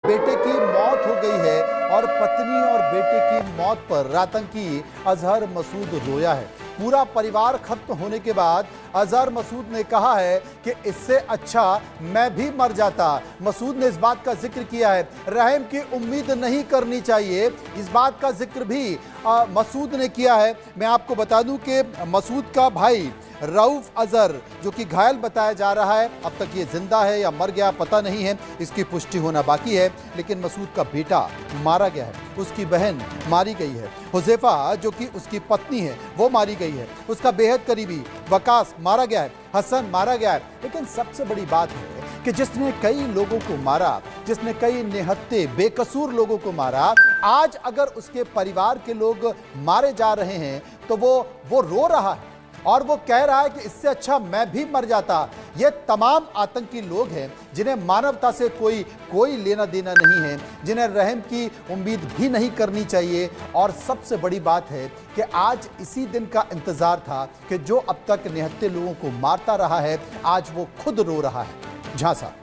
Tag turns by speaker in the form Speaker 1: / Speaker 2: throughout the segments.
Speaker 1: बेटे की मौत हो गई है और पत्नी और बेटे की मौत पर आतंकी अजहर मसूद रोया है। पूरा परिवार खत्म होने के बाद अजहर मसूद ने कहा है कि इससे अच्छा मैं भी मर जाता। मसूद ने इस बात का जिक्र किया है, रहम की उम्मीद नहीं करनी चाहिए, इस बात का जिक्र भी मसूद ने किया है। मैं आपको बता दूं कि मसूद का भाई रऊफ अजहर जो कि घायल बताया जा रहा है, अब तक ये जिंदा है या मर गया पता नहीं है, इसकी पुष्टि होना बाकी है। लेकिन मसूद का बेटा मारा गया है, उसकी बहन मारी गई है, हुज़ैफा जो कि उसकी पत्नी है वो मारी गई है, उसका बेहद करीबी वकास मारा गया है, हसन मारा गया है। लेकिन सबसे बड़ी बात है कि जिसने कई लोगों को मारा, जिसने कई निहत्ते बेकसूर लोगों को मारा, आज अगर उसके परिवार के लोग मारे जा रहे हैं तो वो रो रहा है और वो कह रहा है कि इससे अच्छा मैं भी मर जाता। ये तमाम आतंकी लोग हैं जिन्हें मानवता से कोई लेना देना नहीं है, जिन्हें रहम की उम्मीद भी नहीं करनी चाहिए। और सबसे बड़ी बात है कि आज इसी दिन का इंतजार था कि जो अब तक निहत्ते लोगों को मारता रहा है, आज वो खुद रो रहा है। झांसा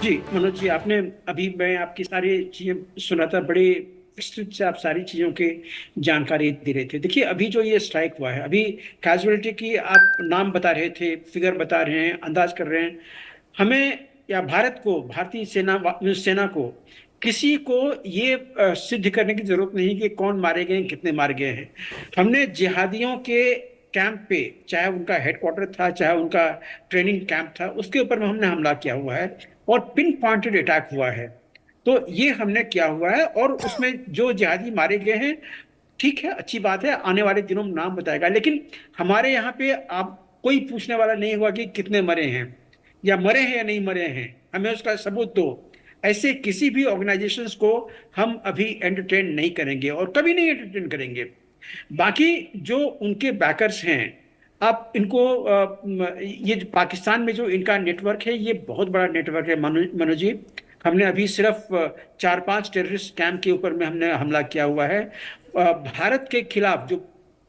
Speaker 2: जी मनोज जी, आपने अभी मैं आपकी सारी चीजें सुना था, बड़े विस्तृत से आप सारी चीजों की जानकारी दे रहे थे। देखिए, अभी जो ये स्ट्राइक हुआ है, अभी कैजुअलिटी की आप नाम बता रहे थे, फिगर बता रहे हैं, अंदाज कर रहे हैं। हमें या भारत को, भारतीय सेना को किसी को ये सिद्ध करने की जरूरत नहीं कि कौन मारे गए, कितने मारे गए हैं। हमने जिहादियों के कैंप पे, चाहे उनका हेडक्वार्टर था, चाहे उनका ट्रेनिंग कैंप था, उसके ऊपर में हमने हमला किया हुआ है और पिन पॉइंटेड अटैक हुआ है। तो ये हमने किया हुआ है और उसमें जो जिहादी मारे गए हैं, ठीक है, अच्छी बात है, आने वाले दिनों में नाम बताएगा। लेकिन हमारे यहाँ पे आप कोई पूछने वाला नहीं हुआ कि कितने मरे हैं या मरे हैं या नहीं मरे हैं, हमें उसका सबूत दो। ऐसे किसी भी ऑर्गेनाइजेशंस को हम अभी एंटरटेन नहीं करेंगे और कभी नहीं एंटरटेन करेंगे। बाकी जो उनके बैकर्स हैं, आप इनको ये जो पाकिस्तान में जो इनका नेटवर्क है, ये बहुत बड़ा नेटवर्क है मनोज जी। हमने अभी सिर्फ 4-5 टेररिस्ट कैंप के ऊपर में हमने हमला किया हुआ है। भारत के खिलाफ जो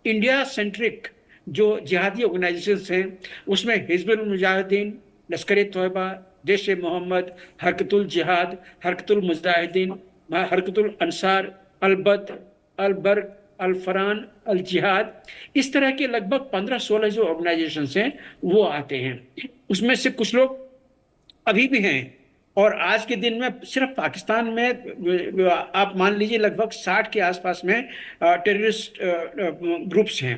Speaker 2: इंडिया सेंट्रिक जो जिहादी ऑर्गेनाइजेशंस हैं, उसमें हिजबुल मुजाहिदीन, लश्कर तोयबा, जैश ए मोहम्मद, हरकतुल जिहाद, हरकतुल मुजाहिदीन, हरकतुल अंसार, अलबद, अलबर्ग, अल-फरान, अल जिहाद, इस तरह के लगभग 15-16 जो ऑर्गेनाइजेशंस हैं वो आते हैं। उसमें से कुछ लोग अभी भी हैं और आज के दिन में सिर्फ पाकिस्तान में आप मान लीजिए लगभग 60 के आसपास में टेररिस्ट ग्रुप्स हैं।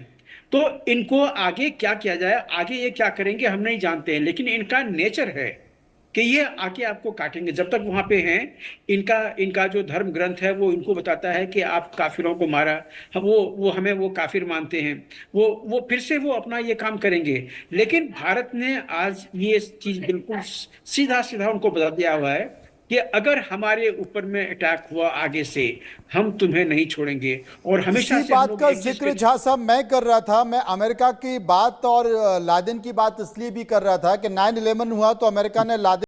Speaker 2: तो इनको आगे क्या किया जाए, आगे ये क्या करेंगे हम नहीं जानते हैं, लेकिन इनका नेचर है कि ये आके आपको काटेंगे। जब तक वहां पे हैं, इनका जो धर्म ग्रंथ है वो इनको बताता है कि आप काफिरों को मारा, वो हमें वो काफिर मानते हैं, वो फिर से वो अपना ये काम करेंगे। लेकिन भारत ने आज ये चीज बिल्कुल सीधा सीधा उनको बता दिया हुआ है कि अगर हमारे ऊपर में अटैक हुआ आगे से, हम तुम्हें नहीं छोड़ेंगे। और हमेशा
Speaker 1: इसी
Speaker 2: से हम
Speaker 1: बात
Speaker 2: लोग
Speaker 1: का
Speaker 2: एक चीज
Speaker 1: जिक्र झा साहब मैं कर रहा था। मैं अमेरिका की बात और लादेन की बात इसलिए भी कर रहा था कि 9/11 हुआ तो अमेरिका ने लादेन